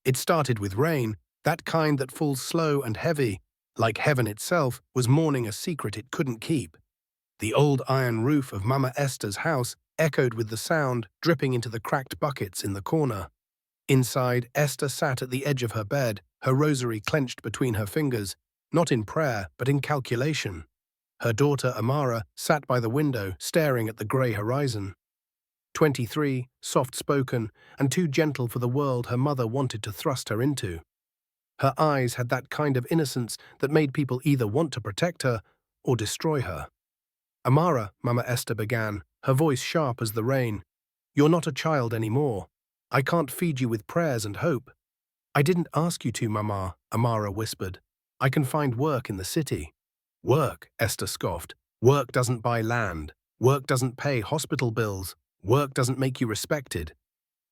It started with rain, that kind that falls slow and heavy, like heaven itself was mourning a secret it couldn't keep. The old iron roof of Mama Esther's house echoed with the sound, dripping into the cracked buckets in the corner. Inside, Esther sat at the edge of her bed, her rosary clenched between her fingers, not in prayer, but in calculation. Her daughter Amara sat by the window, staring at the grey horizon. 23, soft-spoken, and too gentle for the world her mother wanted to thrust her into. Her eyes had that kind of innocence that made people either want to protect her or destroy her. "Amara," Mama Esther began, her voice sharp as the rain, "you're not a child anymore. I can't feed you with prayers and hope." "I didn't ask you to, Mama," Amara whispered. "I can find work in the city." "Work," Esther scoffed. "Work doesn't buy land. Work doesn't pay hospital bills. Work doesn't make you respected.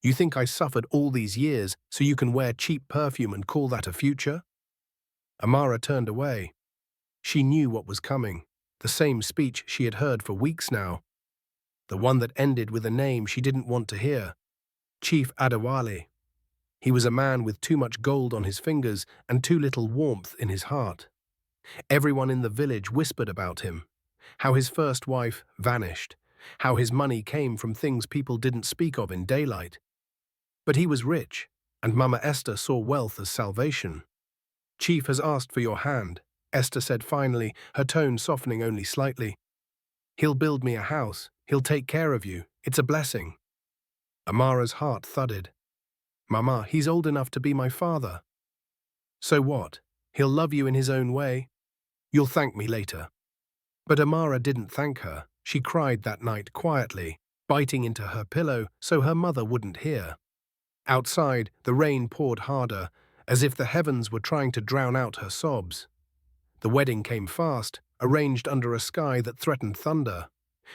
You think I suffered all these years so you can wear cheap perfume and call that a future?" Amara turned away. She knew what was coming, the same speech she had heard for weeks now, the one that ended with a name she didn't want to hear. Chief Adewale. He was a man with too much gold on his fingers and too little warmth in his heart. Everyone in the village whispered about him, how his first wife vanished, how his money came from things people didn't speak of in daylight. But he was rich, and Mama Esther saw wealth as salvation. "Chief has asked for your hand," Esther said finally, her tone softening only slightly. "He'll build me a house. He'll take care of you. It's a blessing." Amara's heart thudded. "Mama, he's old enough to be my father." "So what? He'll love you in his own way. You'll thank me later." But Amara didn't thank her. She cried that night quietly, biting into her pillow so her mother wouldn't hear. Outside, the rain poured harder, as if the heavens were trying to drown out her sobs. The wedding came fast, arranged under a sky that threatened thunder.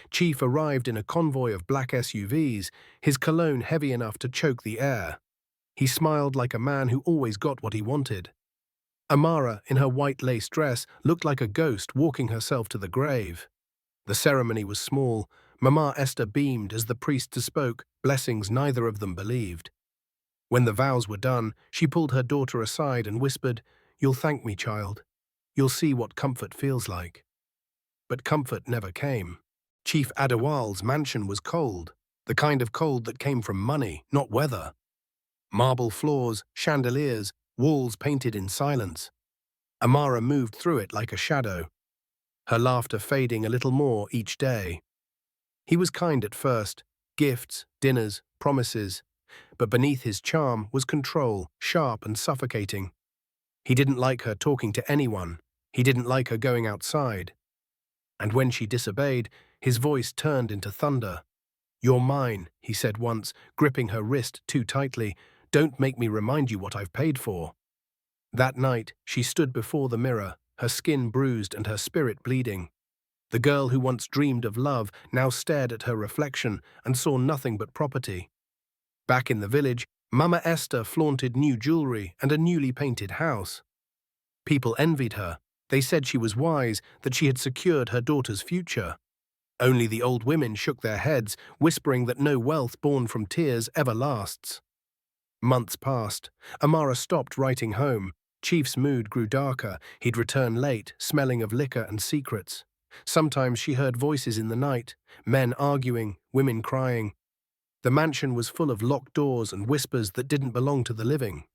Chief arrived in a convoy of black SUVs, his cologne heavy enough to choke the air. He smiled like a man who always got what he wanted. Amara, in her white lace dress, looked like a ghost walking herself to the grave. The ceremony was small. Mama Esther beamed as the priest spoke, blessings neither of them believed. When the vows were done, she pulled her daughter aside and whispered, "You'll thank me, child. You'll see what comfort feels like." But comfort never came. Chief Adewale's mansion was cold, the kind of cold that came from money, not weather. Marble floors, chandeliers, walls painted in silence. Amara moved through it like a shadow, her laughter fading a little more each day. He was kind at first, gifts, dinners, promises, but beneath his charm was control, sharp and suffocating. He didn't like her talking to anyone. He didn't like her going outside. And when she disobeyed, his voice turned into thunder. "You're mine," he said once, gripping her wrist too tightly. "Don't make me remind you what I've paid for." That night, she stood before the mirror, her skin bruised and her spirit bleeding. The girl who once dreamed of love now stared at her reflection and saw nothing but property. Back in the village, Mama Esther flaunted new jewelry and a newly painted house. People envied her. They said she was wise, that she had secured her daughter's future. Only the old women shook their heads, whispering that no wealth born from tears ever lasts. Months passed. Amara stopped writing home. Chief's mood grew darker. He'd return late, smelling of liquor and secrets. Sometimes she heard voices in the night, men arguing, women crying. The mansion was full of locked doors and whispers that didn't belong to the living.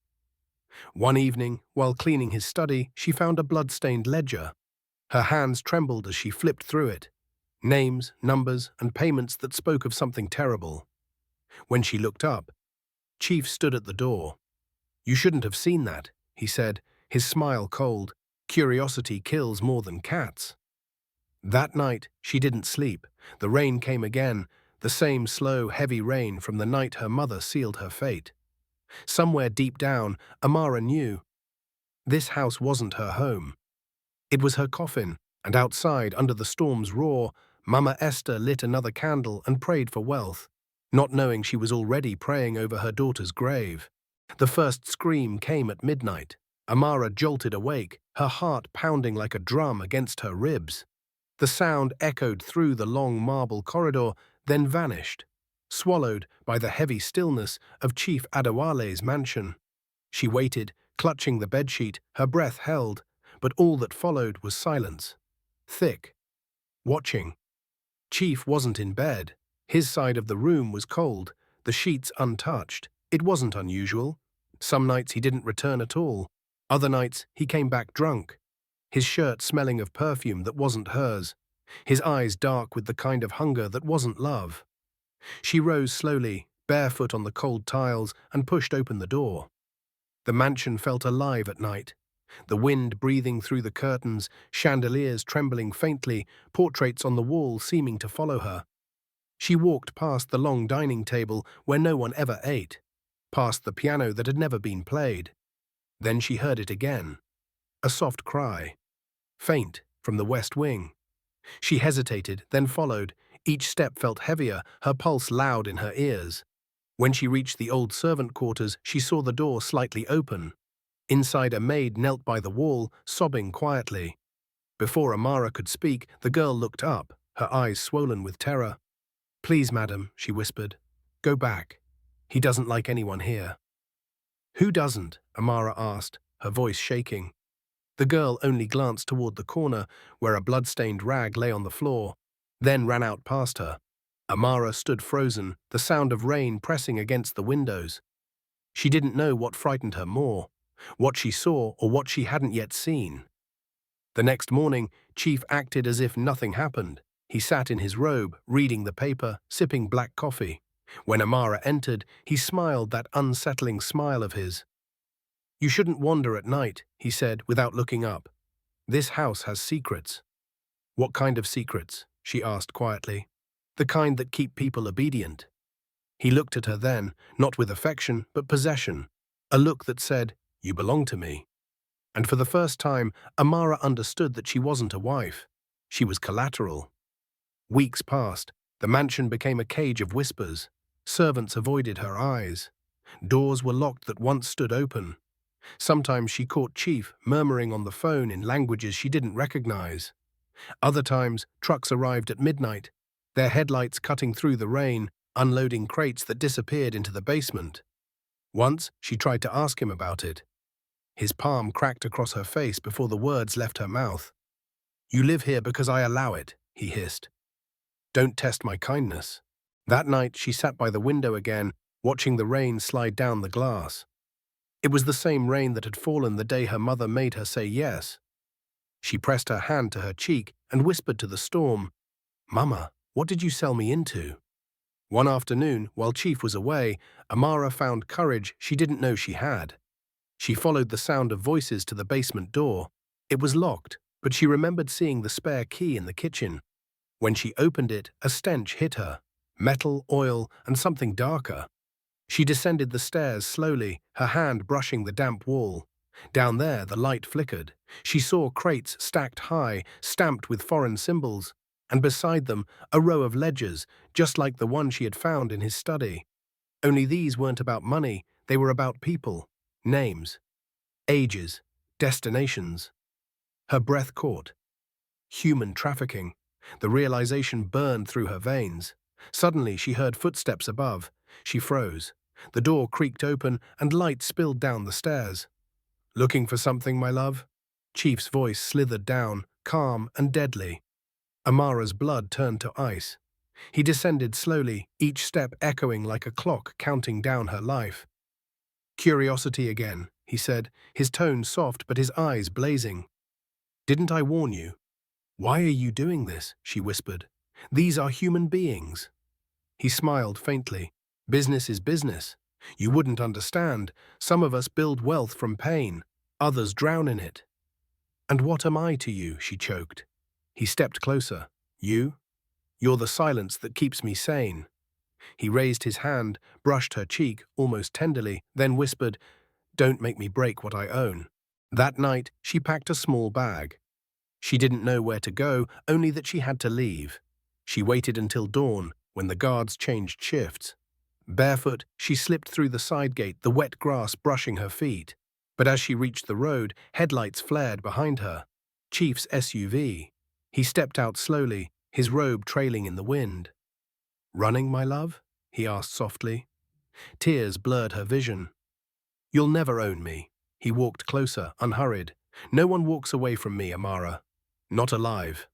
One evening, while cleaning his study, she found a blood-stained ledger. Her hands trembled as she flipped through it. Names, numbers, and payments that spoke of something terrible. When she looked up, Chief stood at the door. "You shouldn't have seen that," he said, his smile cold. "Curiosity kills more than cats." That night, she didn't sleep. The rain came again, the same slow, heavy rain from the night her mother sealed her fate. Somewhere deep down, Amara knew. This house wasn't her home. It was her coffin, and outside, under the storm's roar, Mama Esther lit another candle and prayed for wealth, not knowing she was already praying over her daughter's grave. The first scream came at midnight. Amara jolted awake, her heart pounding like a drum against her ribs. The sound echoed through the long marble corridor, then vanished, swallowed by the heavy stillness of Chief Adewale's mansion. She waited, clutching the bedsheet, her breath held, but all that followed was silence. Thick. Watching. Chief wasn't in bed. His side of the room was cold, the sheets untouched. It wasn't unusual. Some nights he didn't return at all. Other nights he came back drunk, his shirt smelling of perfume that wasn't hers, his eyes dark with the kind of hunger that wasn't love. She rose slowly, barefoot on the cold tiles, and pushed open the door. The mansion felt alive at night. The wind breathing through the curtains, chandeliers trembling faintly, portraits on the wall seeming to follow her. She walked past the long dining table where no one ever ate, past the piano that had never been played. Then she heard it again. A soft cry. Faint, from the west wing. She hesitated, then followed. Each step felt heavier, her pulse loud in her ears. When she reached the old servant quarters, she saw the door slightly open. Inside, a maid knelt by the wall, sobbing quietly. Before Amara could speak, the girl looked up, her eyes swollen with terror. "Please, madam," she whispered. "Go back. He doesn't like anyone here." "Who doesn't?" Amara asked, her voice shaking. The girl only glanced toward the corner, where a blood-stained rag lay on the floor, then ran out past her. Amara stood frozen, the sound of rain pressing against the windows. She didn't know what frightened her more, what she saw or what she hadn't yet seen. The next morning, Chief acted as if nothing happened. He sat in his robe, reading the paper, sipping black coffee. When Amara entered, he smiled that unsettling smile of his. "You shouldn't wander at night," he said without looking up. "This house has secrets." "What kind of secrets?" she asked quietly. "The kind that keep people obedient." He looked at her then, not with affection, but possession. A look that said, "You belong to me." And for the first time, Amara understood that she wasn't a wife. She was collateral. Weeks passed. The mansion became a cage of whispers. Servants avoided her eyes. Doors were locked that once stood open. Sometimes she caught Chief murmuring on the phone in languages she didn't recognize. Other times, trucks arrived at midnight, their headlights cutting through the rain, unloading crates that disappeared into the basement. Once, she tried to ask him about it. His palm cracked across her face before the words left her mouth. "You live here because I allow it," he hissed. "Don't test my kindness." That night, she sat by the window again, watching the rain slide down the glass. It was the same rain that had fallen the day her mother made her say yes. She pressed her hand to her cheek and whispered to the storm, "Mama, what did you sell me into?" One afternoon, while Chief was away, Amara found courage she didn't know she had. She followed the sound of voices to the basement door. It was locked, but she remembered seeing the spare key in the kitchen. When she opened it, a stench hit her. Metal, oil, and something darker. She descended the stairs slowly, her hand brushing the damp wall. Down there, the light flickered. She saw crates stacked high, stamped with foreign symbols, and beside them, a row of ledgers, just like the one she had found in his study. Only these weren't about money, they were about people, names, ages, destinations. Her breath caught. Human trafficking. The realization burned through her veins. Suddenly, she heard footsteps above. She froze. The door creaked open and light spilled down the stairs. "Looking for something, my love?" Chief's voice slithered down, calm and deadly. Amara's blood turned to ice. He descended slowly, each step echoing like a clock counting down her life. "Curiosity again," he said, his tone soft but his eyes blazing. "Didn't I warn you?" "Why are you doing this?" she whispered. "These are human beings." He smiled faintly. "Business is business. You wouldn't understand. Some of us build wealth from pain. Others drown in it." "And what am I to you?" she choked. He stepped closer. "You? You're the silence that keeps me sane." He raised his hand, brushed her cheek, almost tenderly, then whispered, "Don't make me break what I own." That night, she packed a small bag. She didn't know where to go, only that she had to leave. She waited until dawn, when the guards changed shifts. Barefoot, she slipped through the side gate, the wet grass brushing her feet. But as she reached the road, headlights flared behind her. Chief's SUV. He stepped out slowly, his robe trailing in the wind. "Running, my love?" he asked softly. Tears blurred her vision. You'll never own me. He walked closer, unhurried. No one walks away from me, Amara. Not alive.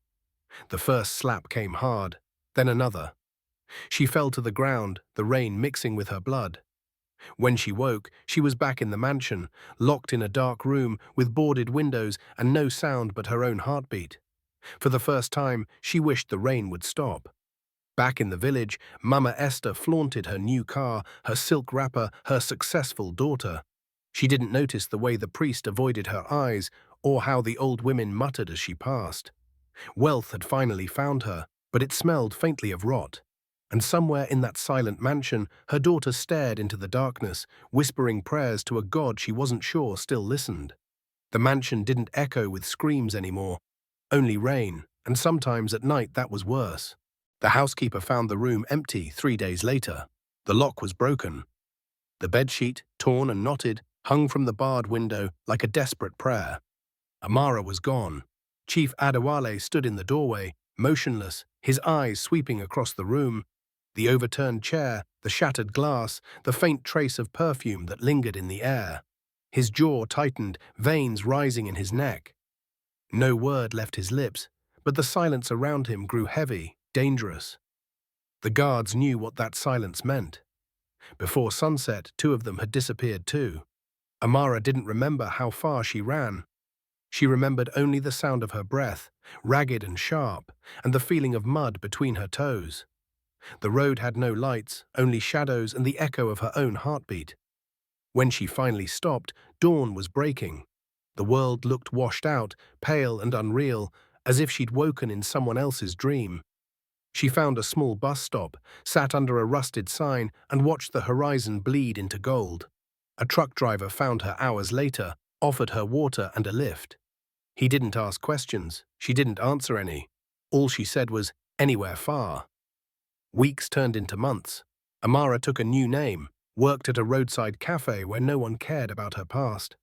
The first slap came hard, then another. She fell to the ground, the rain mixing with her blood. When she woke, she was back in the mansion, locked in a dark room with boarded windows and no sound but her own heartbeat. For the first time, she wished the rain would stop. Back in the village, Mama Esther flaunted her new car, her silk wrapper, her successful daughter. She didn't notice the way the priest avoided her eyes or how the old women muttered as she passed. Wealth had finally found her, but it smelled faintly of rot. And somewhere in that silent mansion, her daughter stared into the darkness, whispering prayers to a God she wasn't sure still listened. The mansion didn't echo with screams anymore, only rain, and sometimes at night that was worse. The housekeeper found the room empty 3 days later. The lock was broken. The bedsheet, torn and knotted, hung from the barred window like a desperate prayer. Amara was gone. Chief Adewale stood in the doorway, motionless, his eyes sweeping across the room. The overturned chair, the shattered glass, the faint trace of perfume that lingered in the air. His jaw tightened, veins rising in his neck. No word left his lips, but the silence around him grew heavy, dangerous. The guards knew what that silence meant. Before sunset, 2 of them had disappeared too. Amara didn't remember how far she ran. She remembered only the sound of her breath, ragged and sharp, and the feeling of mud between her toes. The road had no lights, only shadows and the echo of her own heartbeat. When she finally stopped, dawn was breaking. The world looked washed out, pale and unreal, as if she'd woken in someone else's dream. She found a small bus stop, sat under a rusted sign, and watched the horizon bleed into gold. A truck driver found her hours later, offered her water and a lift. He didn't ask questions. She didn't answer any. All she said was, "Anywhere far." Weeks turned into months. Amara took a new name, worked at a roadside cafe where no one cared about her past.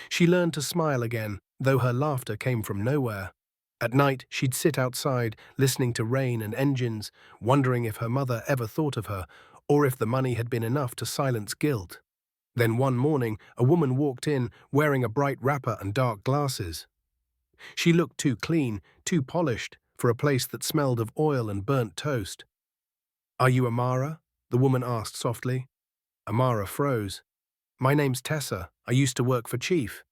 She learned to smile again, though her laughter came from nowhere. At night, she'd sit outside, listening to rain and engines, wondering if her mother ever thought of her, or if the money had been enough to silence guilt. Then one morning, a woman walked in, wearing a bright wrapper and dark glasses. She looked too clean, too polished, for a place that smelled of oil and burnt toast. "Are you Amara?" the woman asked softly. Amara froze. "My name's Tessa. I used to work for Chief."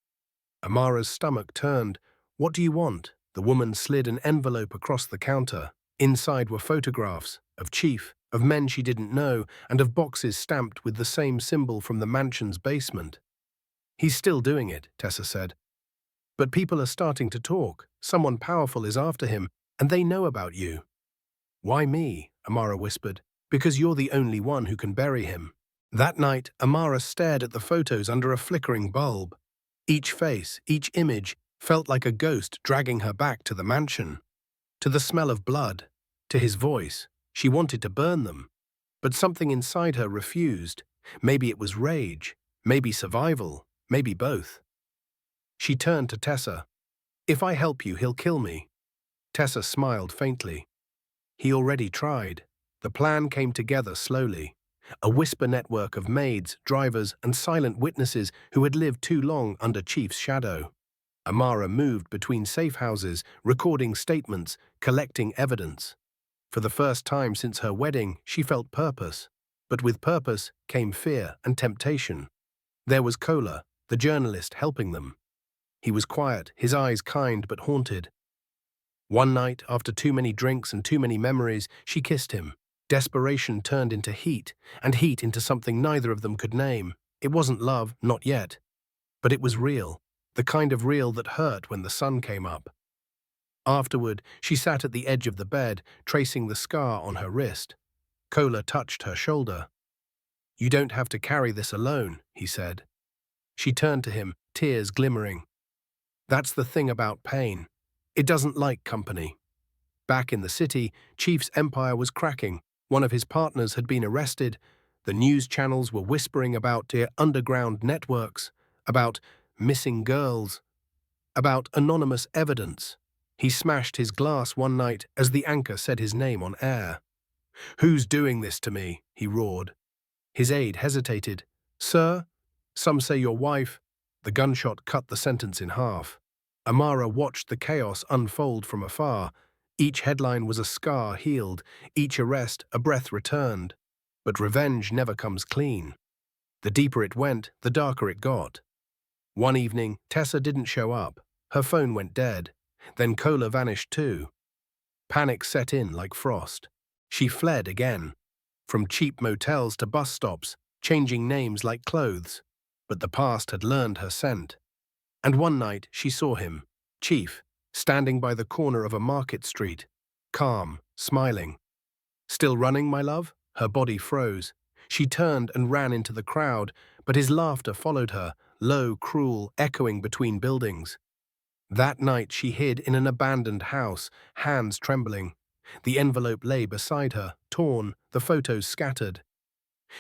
Amara's stomach turned. "What do you want?" The woman slid an envelope across the counter. Inside were photographs of Chief, of men she didn't know, and of boxes stamped with the same symbol from the mansion's basement. "He's still doing it," Tessa said. "But people are starting to talk. Someone powerful is after him, and they know about you." "Why me?" Amara whispered. "Because you're the only one who can bury him." That night, Amara stared at the photos under a flickering bulb. Each face, each image, felt like a ghost dragging her back to the mansion. To the smell of blood, to his voice. She wanted to burn them. But something inside her refused. Maybe it was rage, maybe survival, maybe both. She turned to Tessa. "If I help you, he'll kill me." Tessa smiled faintly. He already tried. The plan came together slowly. A whisper network of maids, drivers, and silent witnesses who had lived too long under Chief's shadow. Amara moved between safe houses, recording statements, collecting evidence. For the first time since her wedding, she felt purpose. But with purpose came fear and temptation. There was Kola, the journalist, helping them. He was quiet, his eyes kind but haunted. One night, after too many drinks and too many memories, she kissed him. Desperation turned into heat, and heat into something neither of them could name. It wasn't love, not yet. But it was real, the kind of real that hurt when the sun came up. Afterward, she sat at the edge of the bed, tracing the scar on her wrist. Kola touched her shoulder. "You don't have to carry this alone," he said. She turned to him, tears glimmering. "That's the thing about pain. It doesn't like company." Back in the city, Chief's empire was cracking. One of his partners had been arrested. The news channels were whispering about their underground networks, about missing girls, about anonymous evidence. He smashed his glass one night as the anchor said his name on air. "Who's doing this to me?" he roared. His aide hesitated. "Sir?" Some say your wife. The gunshot cut the sentence in half. Amara watched the chaos unfold from afar. Each headline was a scar healed, each arrest a breath returned. But revenge never comes clean. The deeper it went, the darker it got. One evening, Tessa didn't show up. Her phone went dead. Then Cola vanished too. Panic set in like frost. She fled again. From cheap motels to bus stops, changing names like clothes. But the past had learned her scent. And one night she saw him, Chief, standing by the corner of a market street. Calm, smiling. Still running, my love? Her body froze. She turned and ran into the crowd, but his laughter followed her, low, cruel, echoing between buildings. That night she hid in an abandoned house, hands trembling. The envelope lay beside her, torn, the photos scattered.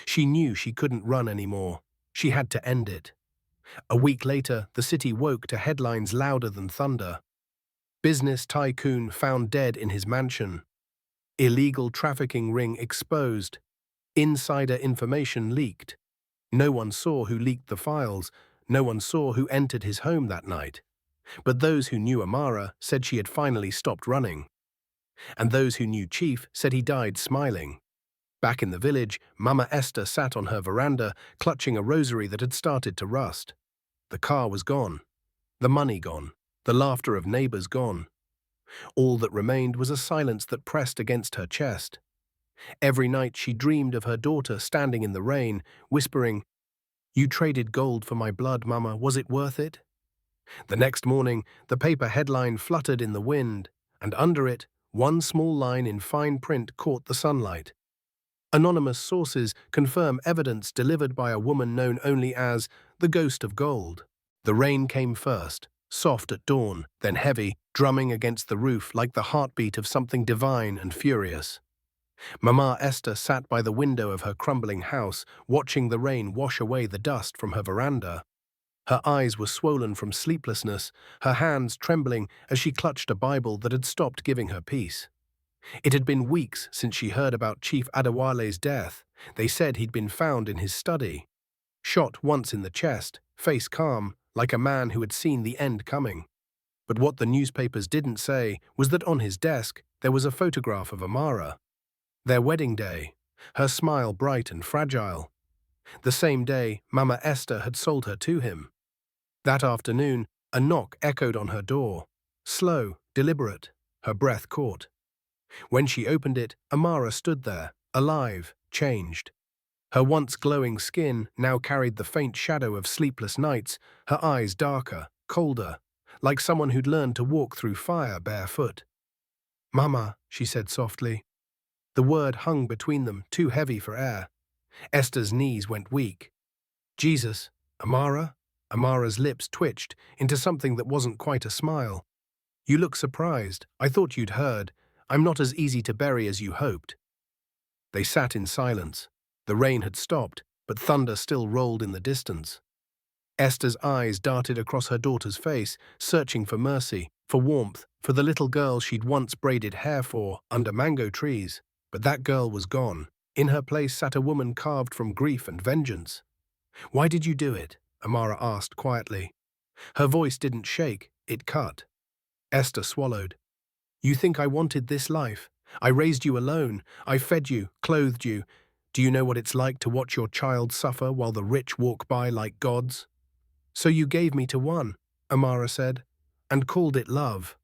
She knew she couldn't run anymore. She had to end it. A week later, the city woke to headlines louder than thunder. Business tycoon found dead in his mansion. Illegal trafficking ring exposed. Insider information leaked. No one saw who leaked the files. No one saw who entered his home that night. But those who knew Amara said she had finally stopped running. And those who knew Chief said he died smiling. Back in the village, Mama Esther sat on her veranda, clutching a rosary that had started to rust. The car was gone. The money gone. The laughter of neighbors gone. All that remained was a silence that pressed against her chest. Every night she dreamed of her daughter standing in the rain, whispering, "You traded gold for my blood, Mama. Was it worth it?" The next morning, the paper headline fluttered in the wind, and under it, one small line in fine print caught the sunlight. Anonymous sources confirm evidence delivered by a woman known only as the Ghost of Gold. The rain came first, soft at dawn, then heavy, drumming against the roof like the heartbeat of something divine and furious. Mama Esther sat by the window of her crumbling house, watching the rain wash away the dust from her veranda. Her eyes were swollen from sleeplessness, her hands trembling as she clutched a Bible that had stopped giving her peace. It had been weeks since she heard about Chief Adewale's death. They said he'd been found in his study. Shot once in the chest, face calm, like a man who had seen the end coming. But what the newspapers didn't say was that on his desk there was a photograph of Amara. Their wedding day, her smile bright and fragile. The same day, Mama Esther had sold her to him. That afternoon, a knock echoed on her door. Slow, deliberate, her breath caught. When she opened it, Amara stood there, alive, changed. Her once glowing skin now carried the faint shadow of sleepless nights, her eyes darker, colder, like someone who'd learned to walk through fire barefoot. "Mama," she said softly. The word hung between them, too heavy for air. Esther's knees went weak. "Jesus, Amara?" Amara's lips twitched into something that wasn't quite a smile. "You look surprised. I thought you'd heard. I'm not as easy to bury as you hoped." They sat in silence. The rain had stopped, but thunder still rolled in the distance. Esther's eyes darted across her daughter's face, searching for mercy, for warmth, for the little girl she'd once braided hair for under mango trees. But that girl was gone. In her place sat a woman carved from grief and vengeance. "Why did you do it?" Amara asked quietly. Her voice didn't shake, it cut. Esther swallowed. "You think I wanted this life? I raised you alone. I fed you, clothed you. Do you know what it's like to watch your child suffer while the rich walk by like gods? So you gave me to one," Amara said, "and called it love."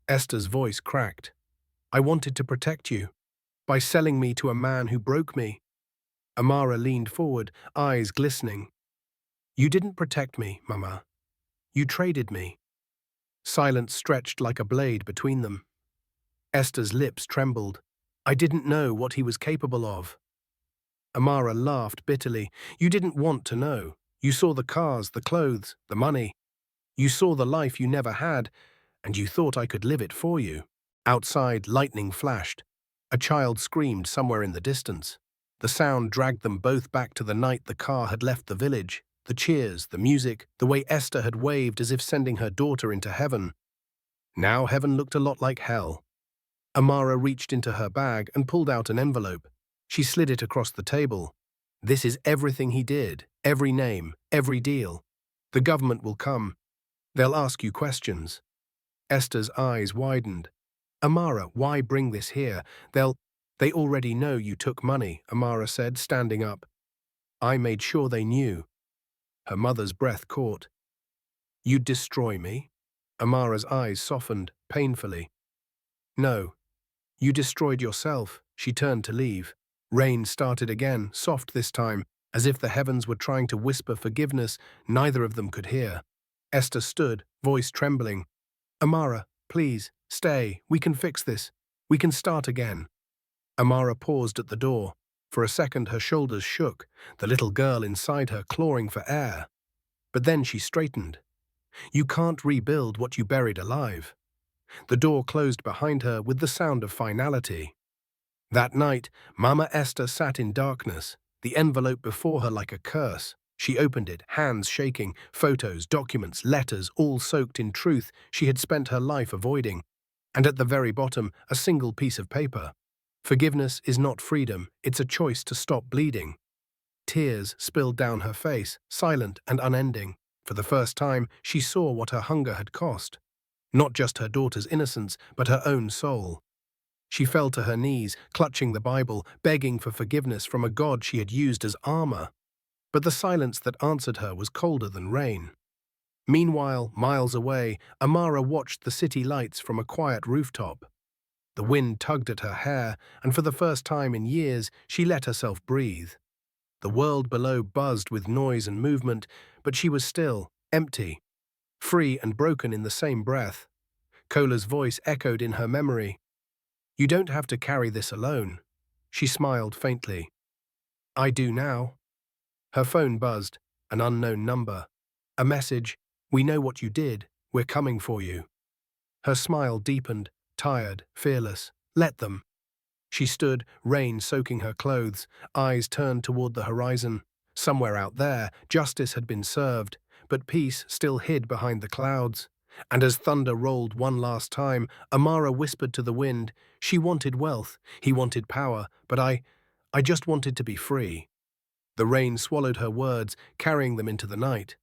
Esther's voice cracked. "I wanted to protect you, by selling me to a man who broke me." Amara leaned forward, eyes glistening. "You didn't protect me, Mama. You traded me." Silence stretched like a blade between them. Esther's lips trembled. "I didn't know what he was capable of." Amara laughed bitterly. "You didn't want to know. You saw the cars, the clothes, the money. You saw the life you never had, and you thought I could live it for you." Outside, lightning flashed. A child screamed somewhere in the distance. The sound dragged them both back to the night the car had left the village. The cheers, the music, the way Esther had waved as if sending her daughter into heaven. Now heaven looked a lot like hell. Amara reached into her bag and pulled out an envelope. She slid it across the table. "This is everything he did, Every name, every deal. The government will come. They'll ask you questions. Esther's eyes widened. Amara, why bring this here? They already know you took money, Amara said, standing up. I made sure they knew. Her mother's breath caught. You'd destroy me? Amara's eyes softened, painfully. No. You destroyed yourself. She turned to leave. Rain started again, soft this time, as if the heavens were trying to whisper forgiveness neither of them could hear. Esther stood, voice trembling. Amara, please, stay. We can fix this. We can start again. Amara paused at the door. For a second her shoulders shook, the little girl inside her clawing for air. But then she straightened. You can't rebuild what you buried alive. The door closed behind her with the sound of finality. That night, Mama Esther sat in darkness, the envelope before her like a curse. She opened it, hands shaking, photos, documents, letters, all soaked in truth she had spent her life avoiding. And at the very bottom, a single piece of paper. Forgiveness is not freedom, it's a choice to stop bleeding. Tears spilled down her face, silent and unending. For the first time, she saw what her hunger had cost. Not just her daughter's innocence, but her own soul. She fell to her knees, clutching the Bible, begging for forgiveness from a God she had used as armor. But the silence that answered her was colder than rain. Meanwhile, miles away, Amara watched the city lights from a quiet rooftop. The wind tugged at her hair, and for the first time in years, she let herself breathe. The world below buzzed with noise and movement, but she was still, empty, free and broken in the same breath. Cola's voice echoed in her memory. You don't have to carry this alone. She smiled faintly. I do now. Her phone buzzed, an unknown number. A message, we know what you did, we're coming for you. Her smile deepened, tired, fearless. Let them. She stood, rain soaking her clothes, eyes turned toward the horizon. Somewhere out there, justice had been served, but peace still hid behind the clouds. And as thunder rolled one last time, Amara whispered to the wind, she wanted wealth, he wanted power, but I just wanted to be free. The rain swallowed her words, carrying them into the night.